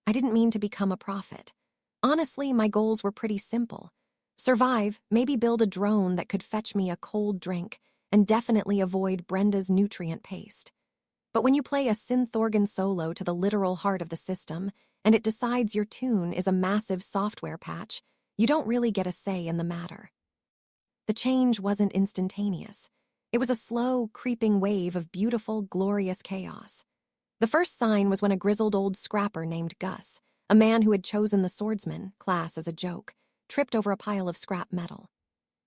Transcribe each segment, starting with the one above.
I didn't mean to become a prophet. Honestly, my goals were pretty simple. Survive, maybe build a drone that could fetch me a cold drink, and definitely avoid Brenda's nutrient paste. But when you play a synth organ solo to the literal heart of the system, and it decides your tune is a massive software patch, you don't really get a say in the matter. The change wasn't instantaneous. It was a slow, creeping wave of beautiful, glorious chaos. The first sign was when a grizzled old scrapper named Gus, a man who had chosen the swordsman class as a joke, tripped over a pile of scrap metal.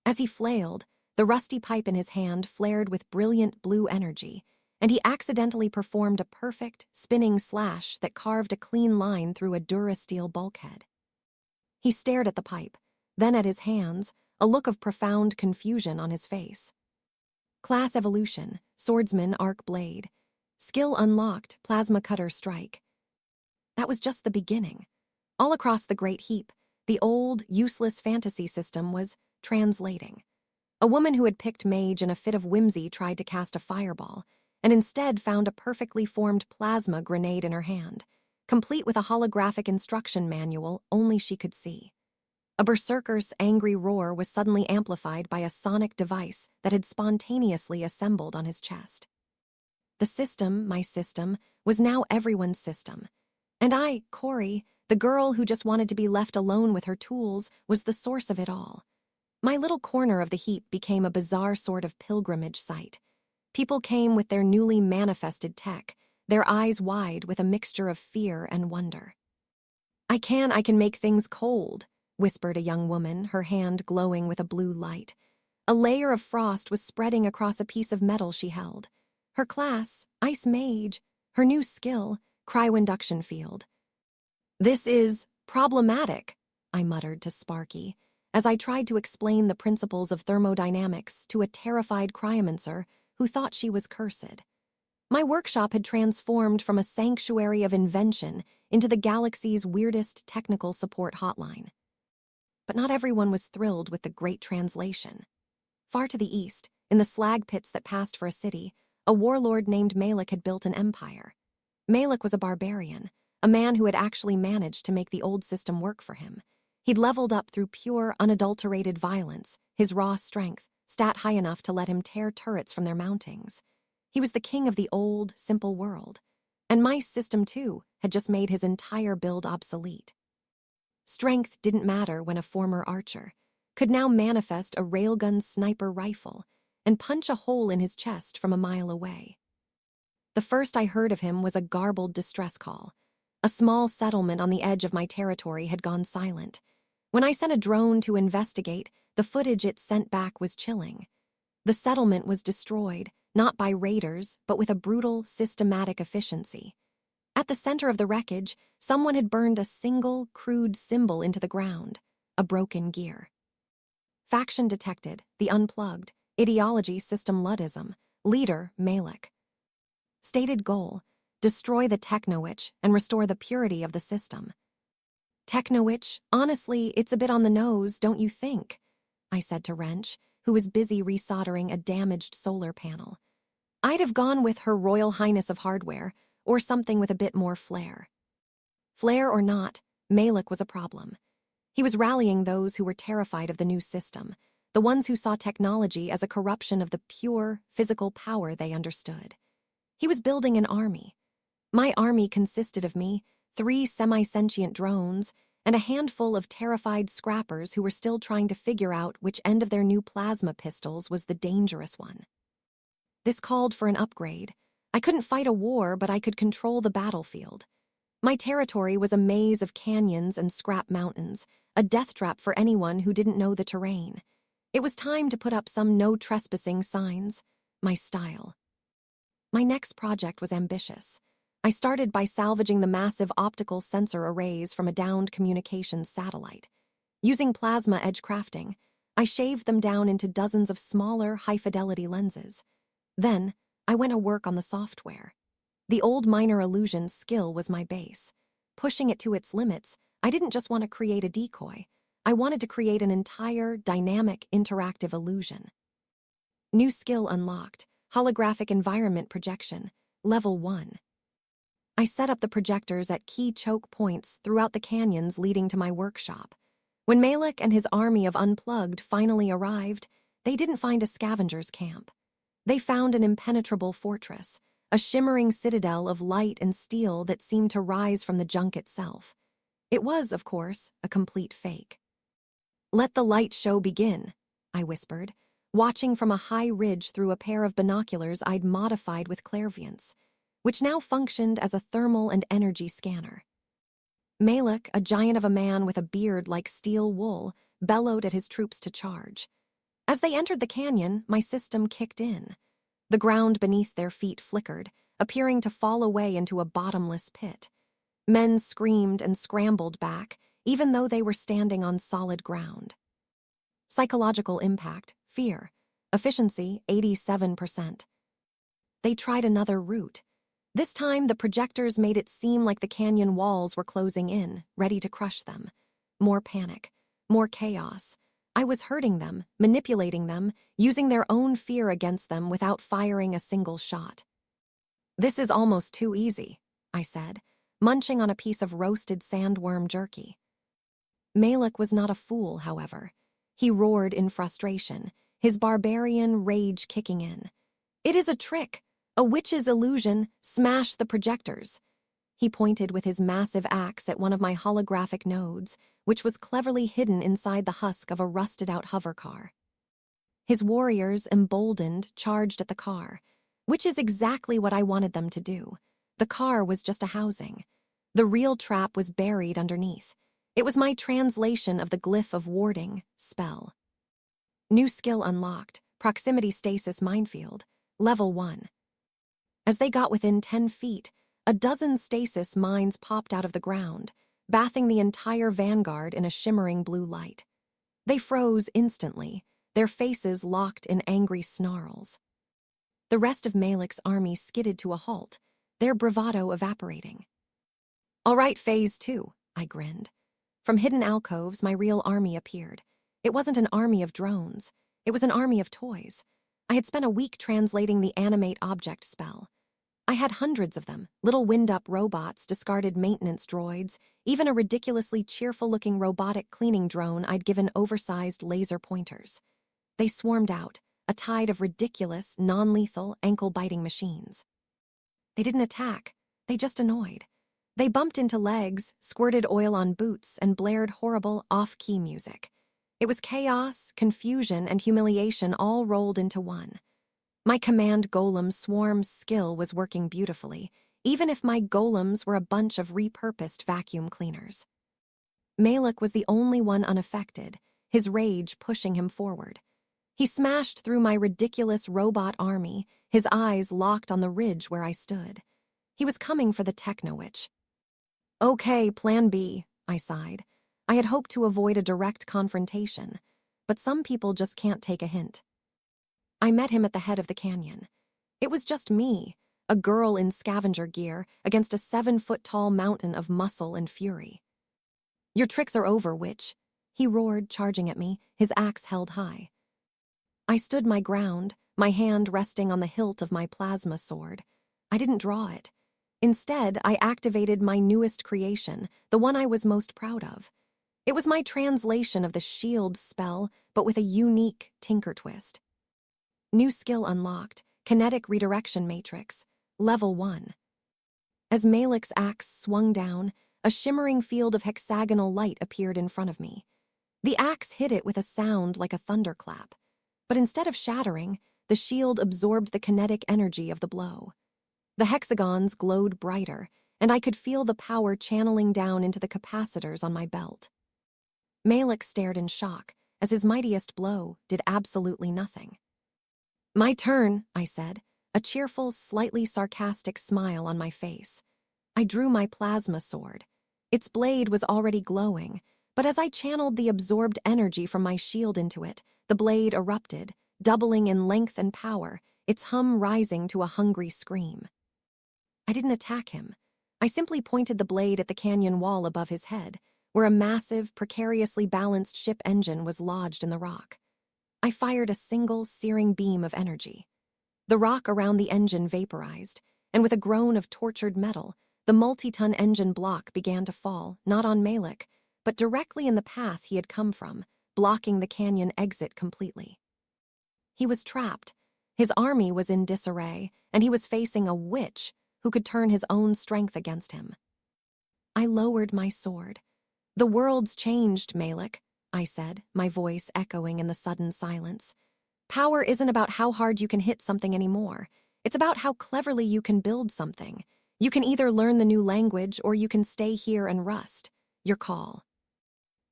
As he flailed, the rusty pipe in his hand flared with brilliant blue energy, and he accidentally performed a perfect, spinning slash that carved a clean line through a Durasteel bulkhead. He stared at the pipe, then at his hands, a look of profound confusion on his face. Class evolution, swordsman arc blade. Skill unlocked, plasma cutter strike. That was just the beginning. All across the Great Heap, the old, useless fantasy system was translating. A woman who had picked mage in a fit of whimsy tried to cast a fireball, and instead found a perfectly formed plasma grenade in her hand, complete with a holographic instruction manual only she could see. A berserker's angry roar was suddenly amplified by a sonic device that had spontaneously assembled on his chest. The system, my system, was now everyone's system. And I, Kori, the girl who just wanted to be left alone with her tools, was the source of it all. My little corner of the heap became a bizarre sort of pilgrimage site. People came with their newly manifested tech, their eyes wide with a mixture of fear and wonder. I can make things cold," whispered a young woman, her hand glowing with a blue light. A layer of frost was spreading across a piece of metal she held. Her class, Ice Mage, her new skill, cryo-induction field. "This is problematic," I muttered to Sparky, as I tried to explain the principles of thermodynamics to a terrified cryomancer who thought she was cursed. My workshop had transformed from a sanctuary of invention into the galaxy's weirdest technical support hotline. But not everyone was thrilled with the Great Translation. Far to the east, in the slag pits that passed for a city, a warlord named Malek had built an empire. Malek was a barbarian, a man who had actually managed to make the old system work for him. He'd leveled up through pure, unadulterated violence, his raw strength, stat high enough to let him tear turrets from their mountings. He was the king of the old, simple world. And my system, too, had just made his entire build obsolete. Strength didn't matter when a former archer could now manifest a railgun sniper rifle and punch a hole in his chest from a mile away. The first I heard of him was a garbled distress call. A small settlement on the edge of my territory had gone silent. When I sent a drone to investigate, the footage it sent back was chilling. The settlement was destroyed, not by raiders, but with a brutal, systematic efficiency. At the center of the wreckage, someone had burned a single, crude symbol into the ground, a broken gear. Faction detected, the Unplugged, ideology system Luddism, leader Malek. Stated goal, destroy the Techno-Witch and restore the purity of the system. Techno-Witch, honestly, it's a bit on the nose, don't you think? I said to Wrench, who was busy resoldering a damaged solar panel. I'd have gone with Her Royal Highness of Hardware, or something with a bit more flair. Flair or not, Malek was a problem. He was rallying those who were terrified of the new system, the ones who saw technology as a corruption of the pure, physical power they understood. He was building an army. My army consisted of me, 3 semi-sentient drones, and a handful of terrified scrappers who were still trying to figure out which end of their new plasma pistols was the dangerous one. This called for an upgrade. I couldn't fight a war, but I could control the battlefield. My territory was a maze of canyons and scrap mountains, a death trap for anyone who didn't know the terrain. It was time to put up some no trespassing signs, my style. My next project was ambitious. I started by salvaging the massive optical sensor arrays from a downed communications satellite. Using plasma edge crafting, I shaved them down into dozens of smaller, high-fidelity lenses. Then, I went to work on the software. The old minor illusion skill was my base. Pushing it to its limits, I didn't just want to create a decoy. I wanted to create an entire, dynamic, interactive illusion. New skill unlocked, holographic environment projection, level 1. I set up the projectors at key choke points throughout the canyons leading to my workshop. When Malek and his army of Unplugged finally arrived, they didn't find a scavenger's camp. They found an impenetrable fortress, a shimmering citadel of light and steel that seemed to rise from the junk itself. It was, of course, a complete fake. "Let the light show begin," I whispered, watching from a high ridge through a pair of binoculars I'd modified with clairvoyance, which now functioned as a thermal and energy scanner. Malek, a giant of a man with a beard like steel wool, bellowed at his troops to charge. As they entered the canyon, my system kicked in. The ground beneath their feet flickered, appearing to fall away into a bottomless pit. Men screamed and scrambled back, even though they were standing on solid ground. Psychological impact, fear. Efficiency, 87%. They tried another route. This time, the projectors made it seem like the canyon walls were closing in, ready to crush them. More panic, more chaos. I was hurting them, manipulating them, using their own fear against them without firing a single shot. "This is almost too easy," I said, munching on a piece of roasted sandworm jerky. Malek was not a fool, however. He roared in frustration, his barbarian rage kicking in. "It is a trick, a witch's illusion. Smash the projectors." He pointed with his massive axe at one of my holographic nodes, which was cleverly hidden inside the husk of a rusted-out hovercar. His warriors, emboldened, charged at the car, which is exactly what I wanted them to do. The car was just a housing. The real trap was buried underneath. It was my translation of the glyph of warding spell. New skill unlocked, proximity stasis minefield, level 1. As they got within 10 feet, a dozen stasis mines popped out of the ground, bathing the entire vanguard in a shimmering blue light. They froze instantly, their faces locked in angry snarls. The rest of Malek's army skidded to a halt, their bravado evaporating. "All right, phase 2, I grinned. From hidden alcoves, my real army appeared. It wasn't an army of drones. It was an army of toys. I had spent a week translating the animate object spell. I had hundreds of them, little wind-up robots, discarded maintenance droids, even a ridiculously cheerful-looking robotic cleaning drone I'd given oversized laser pointers. They swarmed out, a tide of ridiculous, non-lethal, ankle-biting machines. They didn't attack, they just annoyed. They bumped into legs, squirted oil on boots, and blared horrible, off-key music. It was chaos, confusion, and humiliation all rolled into one. My command golem swarm's skill was working beautifully, even if my golems were a bunch of repurposed vacuum cleaners. Malek was the only one unaffected, his rage pushing him forward. He smashed through my ridiculous robot army, his eyes locked on the ridge where I stood. He was coming for the Techno-Witch. "Okay, plan B," I sighed. I had hoped to avoid a direct confrontation, but some people just can't take a hint. I met him at the head of the canyon. It was just me, a girl in scavenger gear, against a 7-foot-tall mountain of muscle and fury. "Your tricks are over, witch," he roared, charging at me, his axe held high. I stood my ground, my hand resting on the hilt of my plasma sword. I didn't draw it. Instead, I activated my newest creation, the one I was most proud of. It was my translation of the shield spell, but with a unique tinker twist. New skill unlocked, kinetic redirection matrix, level 1. As Malek's axe swung down, a shimmering field of hexagonal light appeared in front of me. The axe hit it with a sound like a thunderclap, but instead of shattering, the shield absorbed the kinetic energy of the blow. The hexagons glowed brighter, and I could feel the power channeling down into the capacitors on my belt. Malek stared in shock, as his mightiest blow did absolutely nothing. "My turn," I said, a cheerful, slightly sarcastic smile on my face. I drew my plasma sword. Its blade was already glowing, but as I channeled the absorbed energy from my shield into it, the blade erupted, doubling in length and power, its hum rising to a hungry scream. I didn't attack him. I simply pointed the blade at the canyon wall above his head, where a massive, precariously balanced ship engine was lodged in the rock. I fired a single, searing beam of energy. The rock around the engine vaporized, and with a groan of tortured metal, The multi-ton engine block began to fall, not on Malek, but directly in the path he had come from, blocking the canyon exit completely. He was trapped. His army was in disarray, and he was facing a witch who could turn his own strength against him. I lowered my sword. "The world's changed, Malek," I said, my voice echoing in the sudden silence. "Power isn't about how hard you can hit something anymore. It's about how cleverly you can build something. You can either learn the new language or you can stay here and rust. Your call."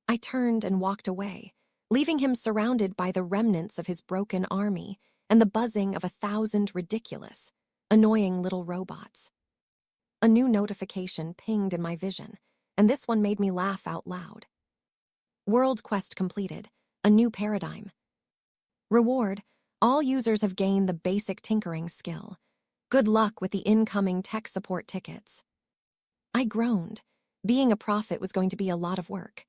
I turned and walked away, leaving him surrounded by the remnants of his broken army and the buzzing of 1,000 ridiculous, annoying little robots. A new notification pinged in my vision, and this one made me laugh out loud. World quest completed. A new paradigm. Reward: all users have gained the basic tinkering skill. Good luck with the incoming tech support tickets. I groaned. Being a prophet was going to be a lot of work.